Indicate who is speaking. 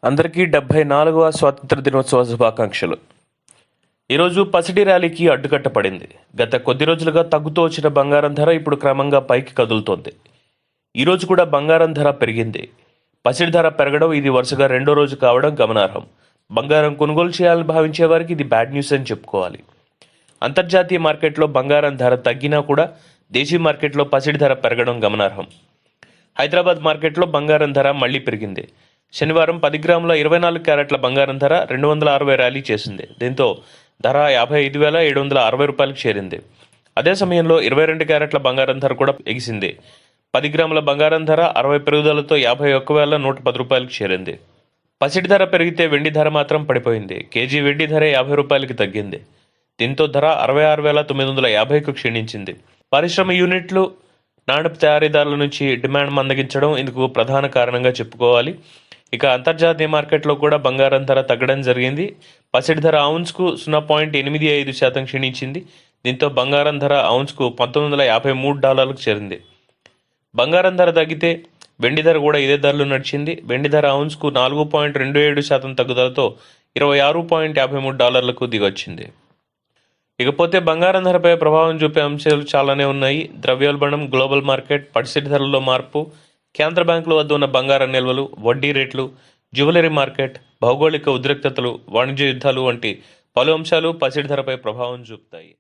Speaker 1: అందరికీ 74వ స్వాతంత్ర దినోత్సవ శుభాకాంక్షలు. ఈరోజు పసిడి ర్యాలీకి అడ్డుకట్ట పడింది. గత కొద్ది రోజులుగా తగ్గుతూ వచ్చిన బంగారం ధర ఇప్పుడు క్రమంగా పైకి కదులుతోంది. ఈరోజు కూడా బంగారం ధర పెరిగింది. పసిడి ధర పెరగడం ఇది వరుసగా రెండో రోజు కావడం గమనార్హం. బంగారం కొనుగోలు చేయాలని భావించే వారికి ఇది బ్యాడ్ న్యూస్ అని చెప్పుకోవాలి. అంతర్జాతీయ మార్కెట్లో బంగారం ధర తగ్గినా కూడా దేశీయ మార్కెట్లో పసిడి ధర పెరగడం గమనార్హం. హైదరాబాద్ మార్కెట్లో బంగారం ధర మళ్లీ పెరిగింది. శనివారం 10 గ్రాముల 24 క్యారెట్ల బంగారం ధర 260 ర్యాలీ చేసింది. దీంతో ధర 55,760 రూపాయలకు చేరింది. అదే సమయంలో 22 క్యారెట్ల బంగారం ధర కూడా ఎగిసింది. 10 గ్రాముల బంగారం ధర 60 పెరుగుదలతో 51,110 రూపాయలకు చేరింది. పసిడి ధర పెరిగితే వెండి ధర మాత్రం పడిపోయింది. కేజీ వెండి ధర 50 రూపాయలకి తగ్గింది. దీంతో ధర 66,950కు క్షీణించింది. పరిశ్రమ యూనిట్లు, నాణపు తయారీదారుల నుంచి డిమాండ్ మందగించడం ఇందుకు ప్రధాన కారణంగా చెప్పుకోవాలి. ఇక అంతర్జాతీయ మార్కెట్లో కూడా బంగారం ధర తగ్గడం జరిగింది. పసిడి ధర ఔన్స్కు 0.85% క్షీణించింది. దీంతో బంగారం ధర ఔన్స్కు $1,953కు చేరింది. బంగారం ధర తగ్గితే వెండి ధర కూడా ఇదే ధరలు నడిచింది. వెండి ధర ఔన్స్కు 4.27% తగ్గుదలతో $26.53కు దిగొచ్చింది. ఇకపోతే బంగారం ధరపై ప్రభావం చూపే అంశాలు చాలానే ఉన్నాయి. ద్రవ్యోల్బణం, గ్లోబల్ మార్కెట్, పసిడి ధరల్లో మార్పు, కేంద్ర బ్యాంకుల వద్ద ఉన్న బంగారం నిల్వలు, వడ్డీ రేట్లు, జ్యువెలరీ మార్కెట్, భౌగోళిక ఉద్రిక్తతలు, వాణిజ్య యుద్ధాలు వంటి పలు అంశాలు పసిడి ధరపై ప్రభావం చూపుతాయి.